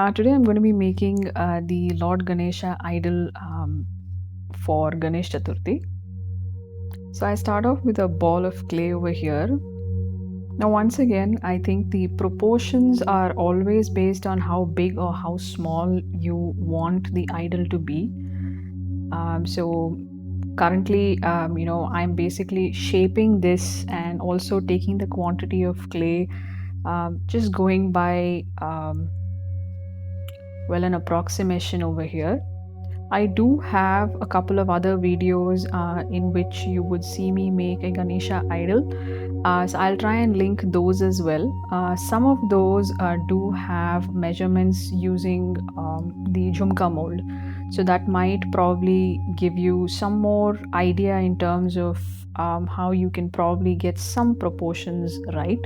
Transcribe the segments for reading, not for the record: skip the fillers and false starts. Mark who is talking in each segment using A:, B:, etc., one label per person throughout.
A: Today I'm going to be making the Lord Ganesha idol for Ganesh Chathurthi. So I start off with a ball of clay over here. Now once again, I think the proportions are always based on how big or how small you want the idol to be. So currently, I'm basically shaping this and also taking the quantity of clay, just going by an approximation over here. I do have a couple of other videos in which you would see me make a Ganesha idol. So I'll try and link those as well. Some of those do have measurements using the Jhumka mold. So that might probably give you some more idea in terms of how you can probably get some proportions right.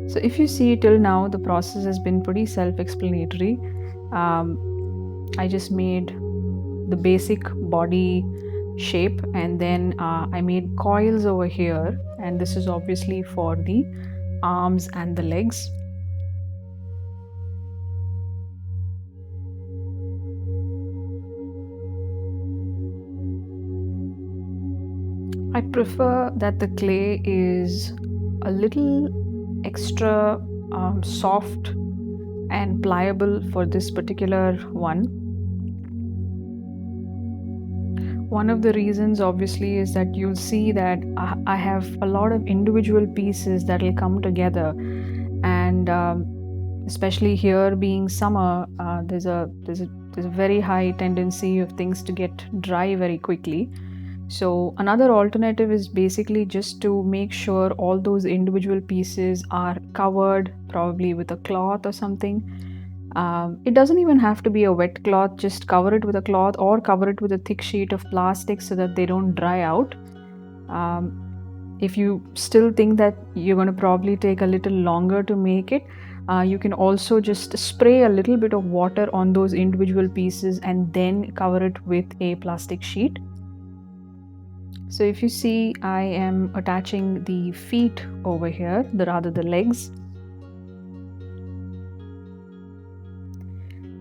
A: So if you see till now, the process has been pretty self-explanatory. I just made the basic body shape, and then I made coils over here, and this is obviously for the arms and the legs. I prefer that the clay is a little extra soft and pliable for this particular one. One of the reasons obviously is that you'll see that I have a lot of individual pieces that will come together, and especially here being summer, there's a very high tendency of things to get dry very quickly. So another alternative is basically just to make sure all those individual pieces are covered, probably with a cloth or something. It doesn't even have to be a wet cloth, just cover it with a cloth or cover it with a thick sheet of plastic so that they don't dry out. If you still think that you're going to probably take a little longer to make it, you can also just spray a little bit of water on those individual pieces and then cover it with a plastic sheet. So if you see, I am attaching the feet over here, the legs.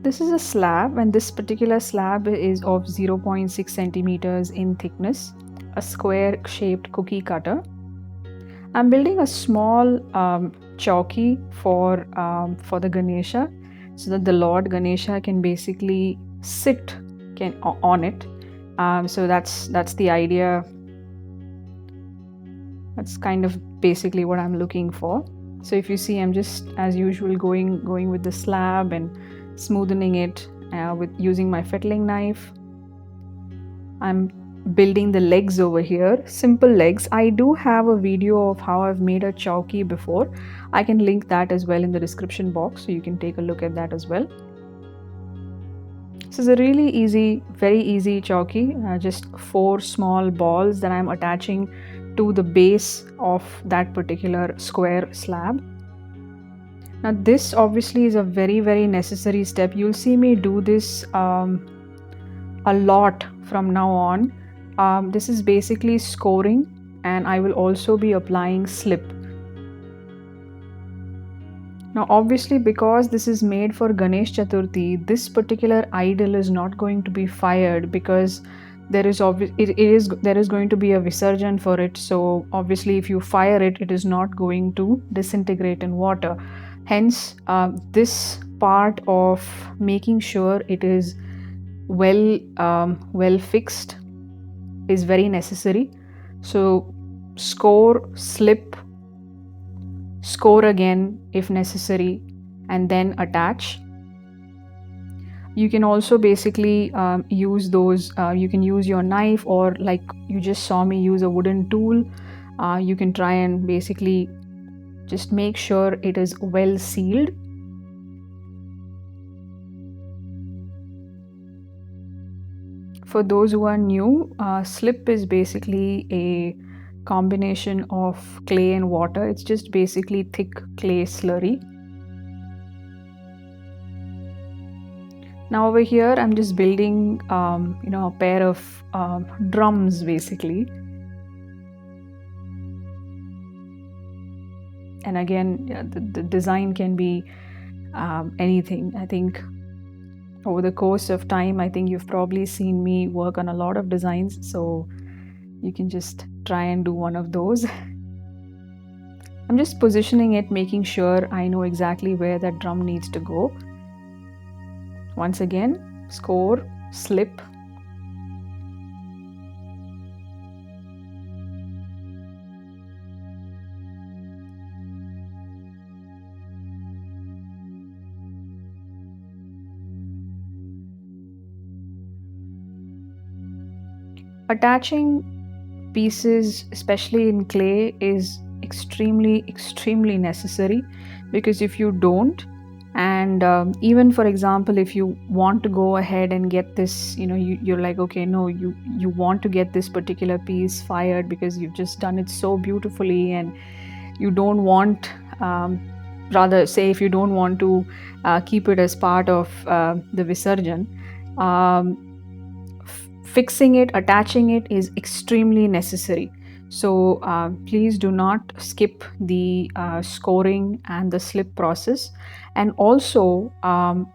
A: This is a slab, and this particular slab is of 0.6 centimeters in thickness, a square shaped cookie cutter. I'm building a small chowki for the Ganesha, so that the Lord Ganesha can basically sit on it. So that's the idea. That's kind of basically what I'm looking for. So if you see, I'm just as usual going with the slab and smoothing it with using my fettling knife. I'm building the legs over here, simple legs. I do have a video of how I've made a chowki before. I can link that as well in the description box, so you can take a look at that as well. This is a really easy, very easy chowki, just 4 small balls that I'm attaching to the base of that particular square slab. Now this obviously is a very, very necessary step. You'll see me do this a lot from now on. This is basically scoring, and I will also be applying slip. Now obviously, because this is made for Ganesh Chathurthi, this particular idol is not going to be fired because there is going to be a Visarjan for it. So obviously if you fire it, it is not going to disintegrate in water. Hence this part of making sure it is well fixed is very necessary. So score, slip, score again if necessary, and then attach. You can also basically use those, you can use your knife, or like you just saw me use a wooden tool. You can try and basically just make sure it is well sealed. For those who are new, slip is basically a combination of clay and water. It's just basically thick clay slurry. Now over here, I'm just building, a pair of drums basically. And again, the design can be anything. I think over the course of time, I think you've probably seen me work on a lot of designs, so you can just try and do one of those. I'm just positioning it, making sure I know exactly where that drum needs to go. Once again, score, slip. Attaching pieces, especially in clay, is extremely necessary, because if you don't, and even for example, if you want to go ahead and get this, you're like, okay, no, you want to get this particular piece fired because you've just done it so beautifully, and you don't want, rather say, if you don't want to keep it as part of the Visarjan, um, fixing it, attaching it is extremely necessary. So please do not skip the scoring and the slip process. And also,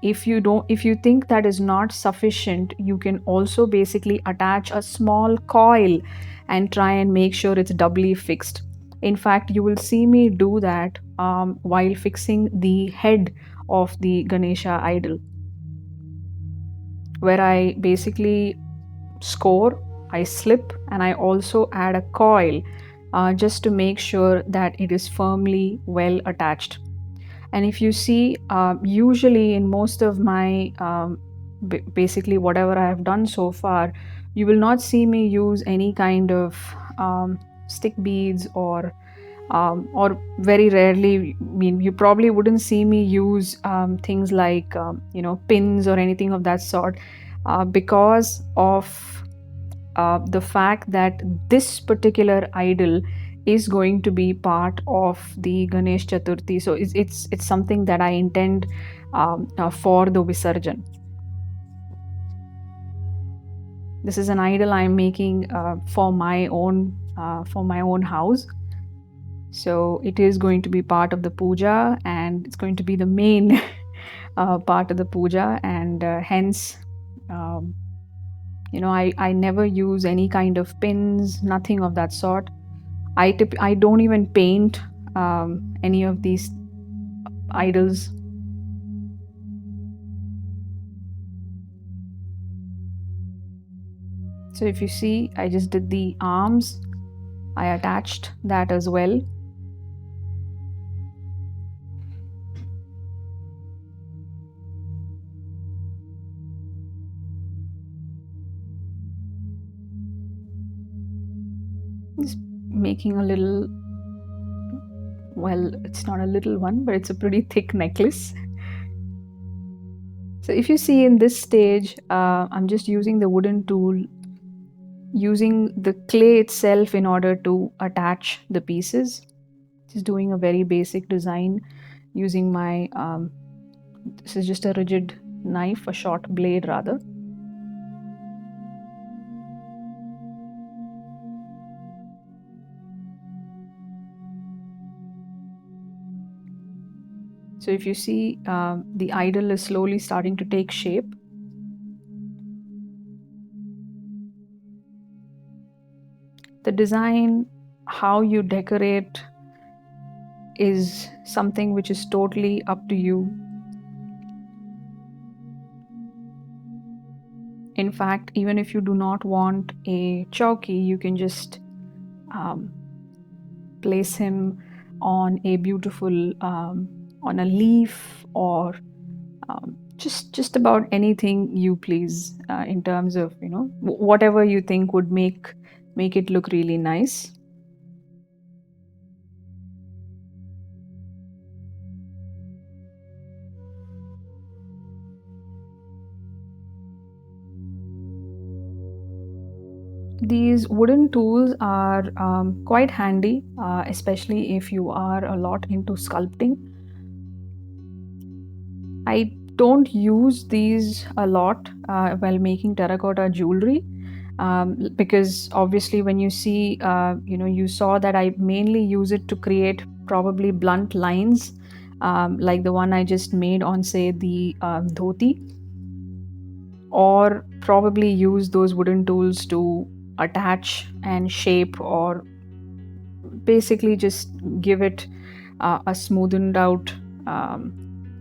A: if you think that is not sufficient, you can also basically attach a small coil and try and make sure it's doubly fixed. In fact, you will see me do that while fixing the head of the Ganesha idol, where I basically score, I slip, and I also add a coil just to make sure that it is firmly well attached. And if you see, usually in most of my basically whatever I have done so far, you will not see me use any kind of stick beads, or very rarely, I mean, you probably wouldn't see me use things like pins or anything of that sort, because of the fact that this particular idol is going to be part of the Ganesh Chathurthi. So it's something that I intend for the Visarjan. This is an idol I'm making for my own house. So it is going to be part of the puja, and it's going to be the main part of the puja, and hence, I never use any kind of pins, nothing of that sort. I don't even paint any of these idols. So if you see, I just did the arms. I attached that as well. Just making a little, well, it's not a little one, but it's a pretty thick necklace. So if you see in this stage, I'm just using the wooden tool, using the clay itself in order to attach the pieces. Just doing a very basic design using my, this is just a rigid knife, a short blade rather. So if you see, the idol is slowly starting to take shape. The design, how you decorate, is something which is totally up to you. In fact, even if you do not want a chowki, you can just place him on a beautiful, on a leaf, or just about anything you please, in terms of whatever you think would make it look really nice. These wooden tools are quite handy, especially if you are a lot into sculpting. I don't use these a lot while making terracotta jewelry, because obviously when you see, you saw that I mainly use it to create probably blunt lines, like the one I just made on, say, the dhoti, or probably use those wooden tools to attach and shape, or basically just give it a smoothened out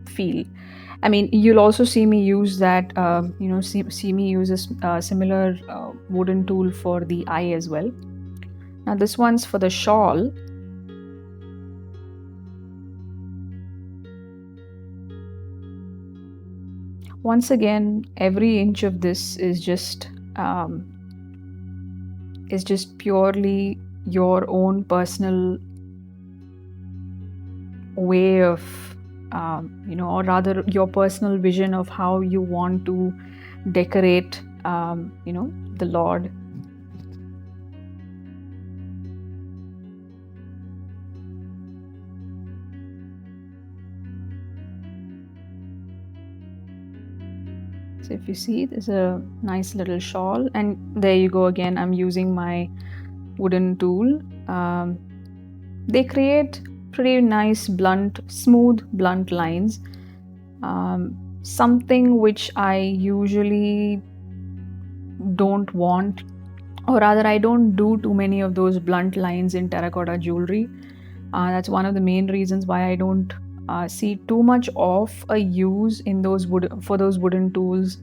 A: feel. I mean, you'll also see me use that, see me use a similar wooden tool for the eye as well. Now, this one's for the shawl. Once again, every inch of this is just purely your own personal way of, or rather your personal vision of how you want to decorate, the Lord. So if you see, there's a nice little shawl, and there you go again. I'm using my wooden tool. They create pretty nice, blunt, smooth, blunt lines. Something which I usually don't want, or rather, I don't do too many of those blunt lines in terracotta jewelry. That's one of the main reasons why I don't see too much of a use in those wooden tools.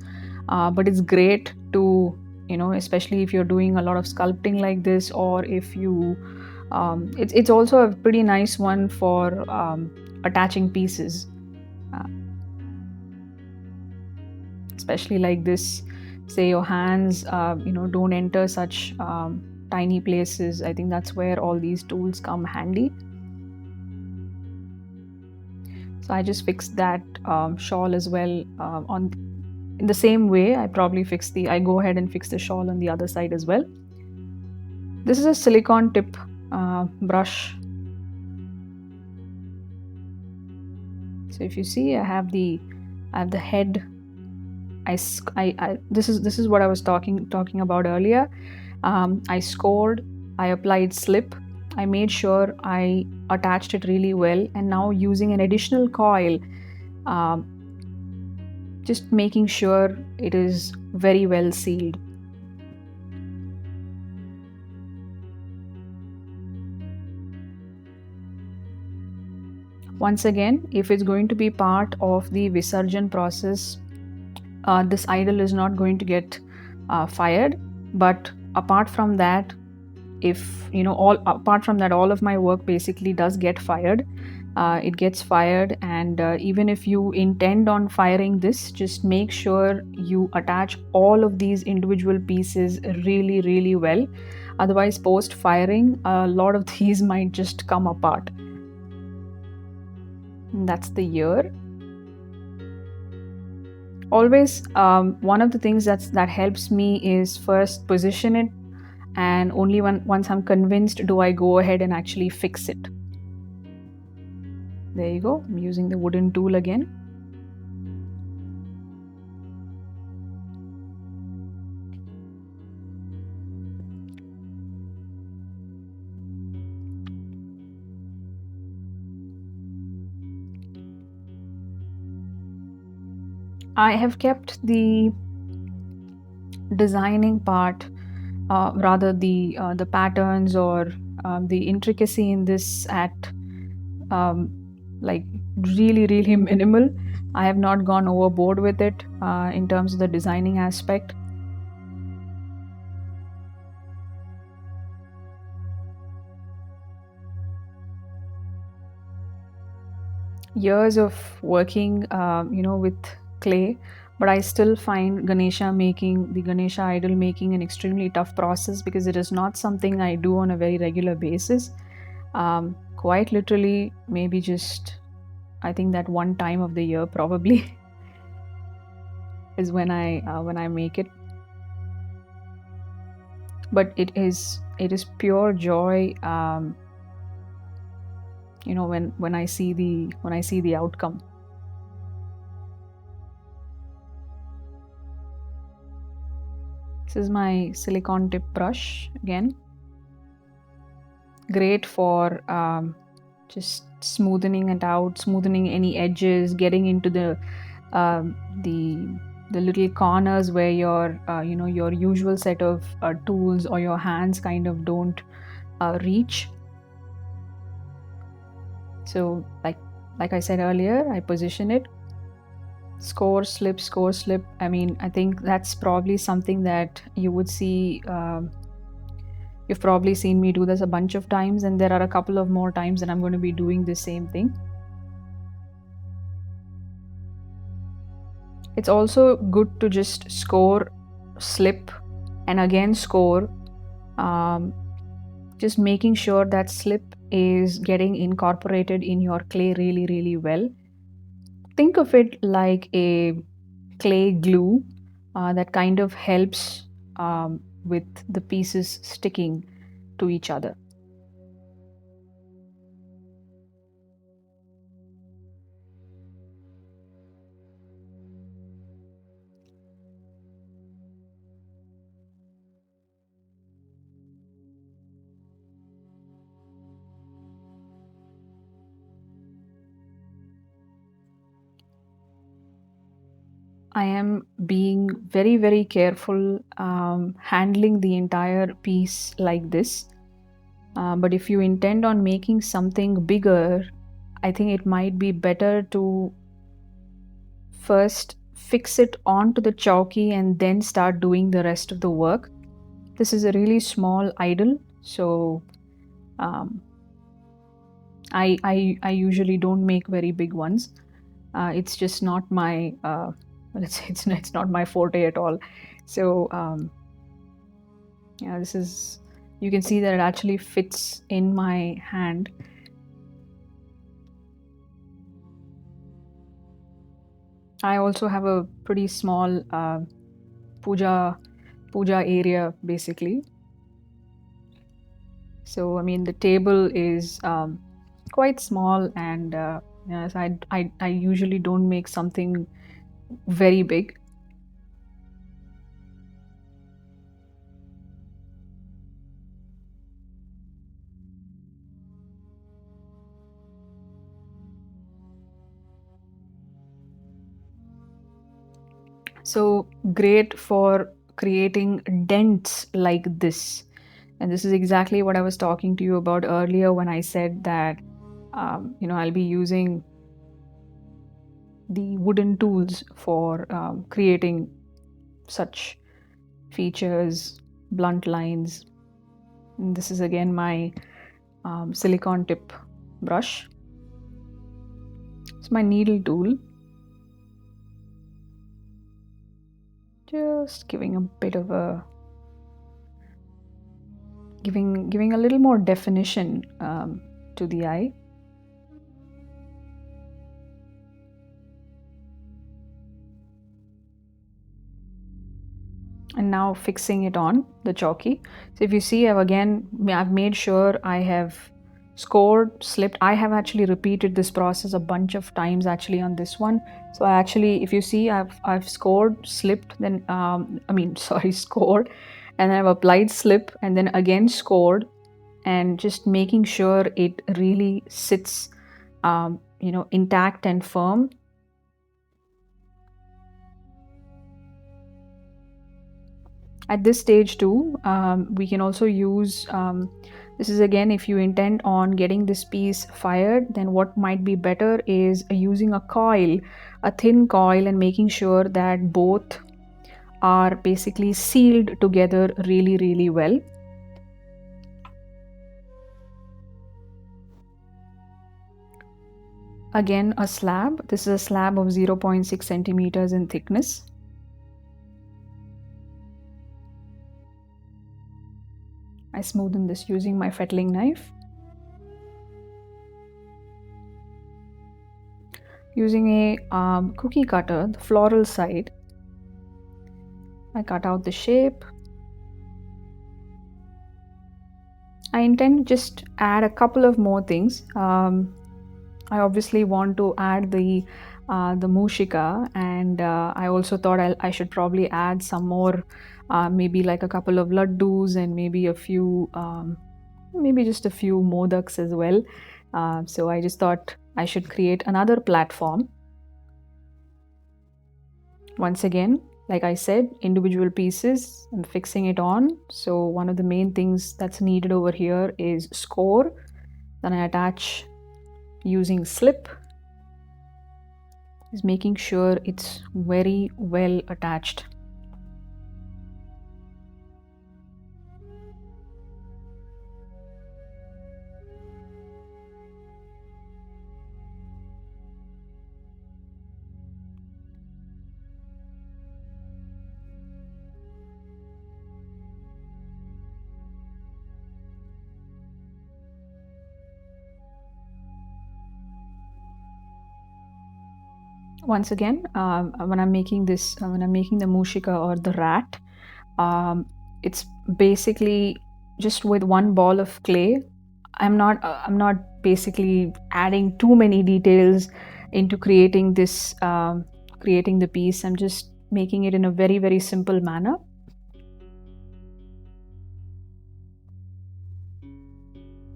A: But it's great to, especially if you're doing a lot of sculpting like this, or if you, it's also a pretty nice one for attaching pieces, especially like this. Say your hands, don't enter such tiny places. I think that's where all these tools come handy. So I just fixed that shawl as well in the same way. I go ahead and fix the shawl on the other side as well. This is a silicone tip brush. So if you see, I have the head. This is what I was talking about earlier. I scored, I applied slip, I made sure I attached it really well, and now using an additional coil, just making sure it is very well sealed. Once again, if it's going to be part of the Visarjan process, this idol is not going to get fired. But apart from that, all of my work basically does get fired. It gets fired, and even if you intend on firing this, just make sure you attach all of these individual pieces really, really well. Otherwise, post firing, a lot of these might just come apart. And that's the ear. Always, one of the things that helps me is first position it, and only once I'm convinced do I go ahead and actually fix it. There you go. I'm using the wooden tool again. I have kept the designing part, rather the patterns or the intricacy in this at like really, really minimal. I have not gone overboard with it in terms of the designing aspect. Years of working, with clay, but I still find the Ganesha idol making an extremely tough process, because it is not something I do on a very regular basis. Quite literally, maybe just, I think that one time of the year probably is when I make it. But it is pure joy, when I see the outcome. This is my silicone tip brush again. Great for just smoothing it out, smoothing any edges, getting into um, the the little corners where your your usual set of tools or your hands kind of don't reach. So like I said earlier, I position it, score, slip, score, slip. I mean, I think that's probably something that you would see. You've probably seen me do this a bunch of times, and there are a couple of more times that I'm going to be doing the same thing. It's also good to just score, slip, and again score, just making sure that slip is getting incorporated in your clay really, really well. Think of it like a clay glue that kind of helps with the pieces sticking to each other. I am being very, very careful handling the entire piece like this. But if you intend on making something bigger, I think it might be better to first fix it onto the chowki and then start doing the rest of the work. This is a really small idol, so um, I usually don't make very big ones. It's just not my it's not my forte at all. So yeah, this is, you can see that it actually fits in my hand. I also have a pretty small puja area basically. So I mean the table is quite small, and yes, I usually don't make something very big. So great for creating dents like this. And this is exactly what I was talking to you about earlier when I said that I'll be using the wooden tools for creating such features, blunt lines. And this is again my silicone tip brush. It's my needle tool. Just giving a bit of a giving a little more definition to the eye. And now fixing it on the chalky. So if you see, I've made sure I have scored, slipped. I have actually repeated this process a bunch of times actually on this one. So I actually, if you see, I've scored, slipped, then scored, and then I've applied slip, and then again scored, and just making sure it really sits intact and firm. At this stage too, we can also use, this is again, if you intend on getting this piece fired, then what might be better is using a coil, a thin coil, and making sure that both are basically sealed together really, really well. Again, a slab. This is a slab of 0.6 centimeters in thickness. I smoothen this using my fettling knife. Using a cookie cutter, the floral side, I cut out the shape. I intend to just add a couple of more things. I obviously want to add the mushika, and I also thought I should probably add some more, maybe like a couple of laddus and maybe a few, maybe just a few modaks as well. So I just thought I should create another platform. Once again, like I said, individual pieces, I'm fixing it on. So one of the main things that's needed over here is score. Then I attach using slip, is making sure it's very well attached. Once again, when I'm making this, when I'm making the mushika or the rat, it's basically just with one ball of clay. I'm not basically adding too many details into creating this, creating the piece. I'm just making it in a very, very simple manner.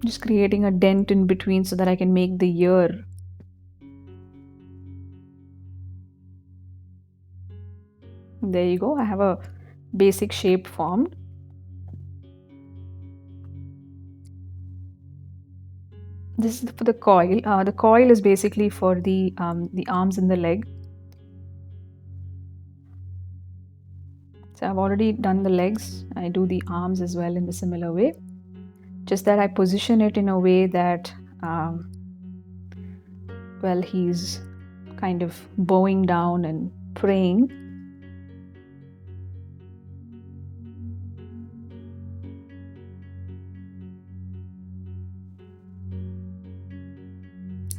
A: Just creating a dent in between so that I can make the ear. There you go. I have a basic shape formed. This is for the coil. The coil is basically for the arms and the leg. So I've already done the legs. I do the arms as well in a similar way. Just that I position it in a way that, well, he's kind of bowing down and praying.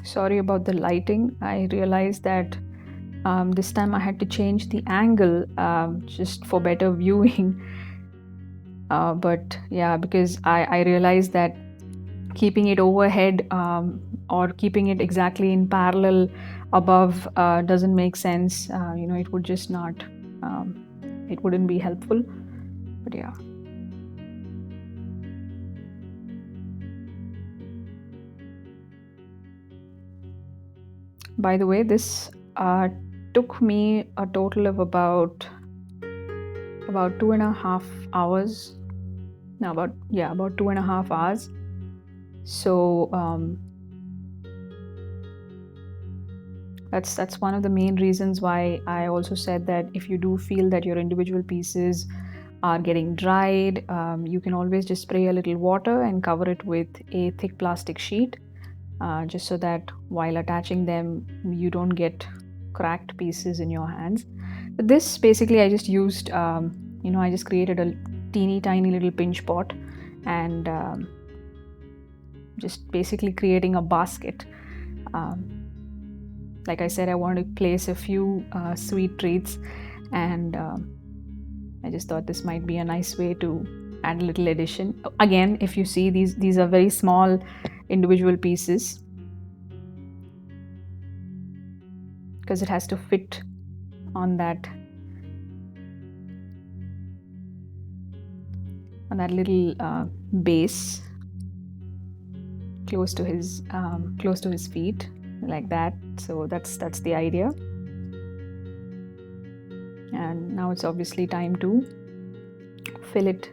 A: Sorry about the lighting. I realized that this time I had to change the angle just for better viewing. But yeah, because I realized that keeping it overhead or keeping it exactly in parallel above doesn't make sense. It would just not, it wouldn't be helpful. But yeah. By the way, this took me a total of about 2.5 hours. No, about 2.5 hours. So that's one of the main reasons why I also said that if you do feel that your individual pieces are getting dried, you can always just spray a little water and cover it with a thick plastic sheet, just so that while attaching them you don't get cracked pieces in your hands. But this basically I just used, I just created a teeny tiny little pinch pot and just basically creating a basket. Like I said, I wanted to place a few sweet treats, and I just thought this might be a nice way to add a little addition. Again, if you see, these are very small individual pieces because it has to fit on that little base close to his feet, like that. So that's the idea. And now it's obviously time to fill it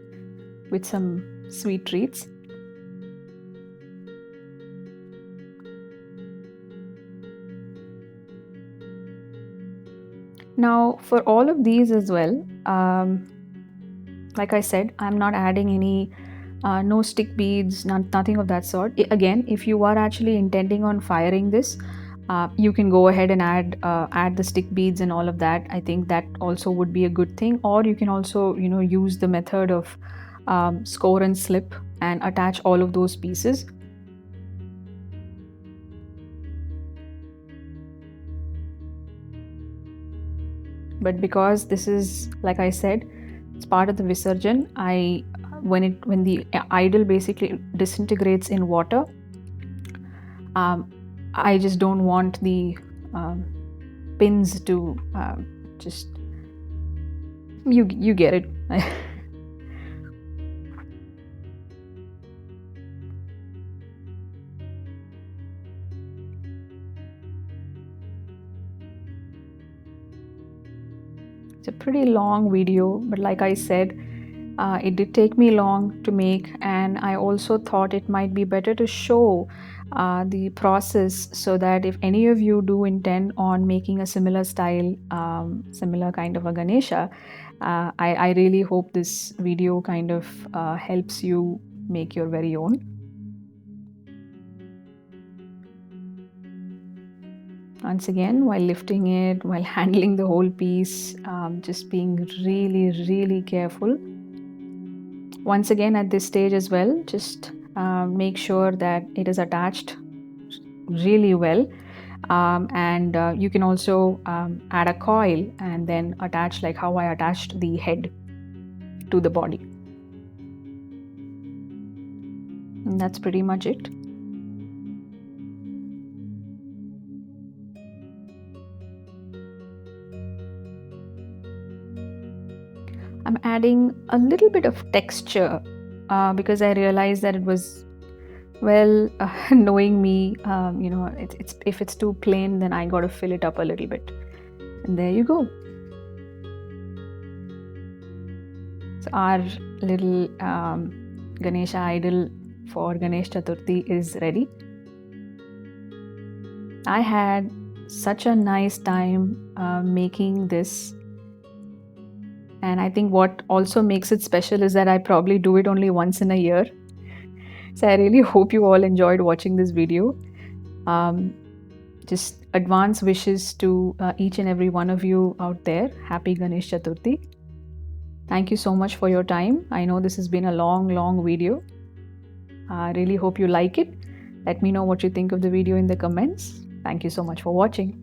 A: with some sweet treats. Now for all of these as well, like I said, I'm not adding any no stick beads, nothing of that sort. Again, if you are actually intending on firing this, you can go ahead and add the stick beads and all of that. I think that also would be a good thing. Or you can also use the method of score and slip and attach all of those pieces. But because this is, like I said, it's part of the Visarjan, when the idol basically disintegrates in water, I just don't want the pins to just, you get it. pretty long video, but like I said, it did take me long to make, and I also thought it might be better to show the process, so that if any of you do intend on making a similar style, similar kind of a Ganesha, I really hope this video kind of helps you make your very own. Once again, while lifting it, while handling the whole piece, just being really careful. Once again, at this stage as well, just make sure that it is attached really well, and you can also add a coil and then attach, like how I attached the head to the body. And that's pretty much it. I'm adding a little bit of texture because I realized that it was, well, knowing me, you know, if it's too plain, then I got to fill it up a little bit. And there you go. So our little Ganesha idol for Ganesh Chathurthi is ready. I had such a nice time making this. And I think what also makes it special is that I probably do it only once in a year. So I really hope you all enjoyed watching this video. Just advance wishes to each and every one of you out there. Happy Ganesh Chaturthi. Thank you so much for your time. I know this has been a long video. I really hope you like it. Let me know what you think of the video in the comments. Thank you so much for watching.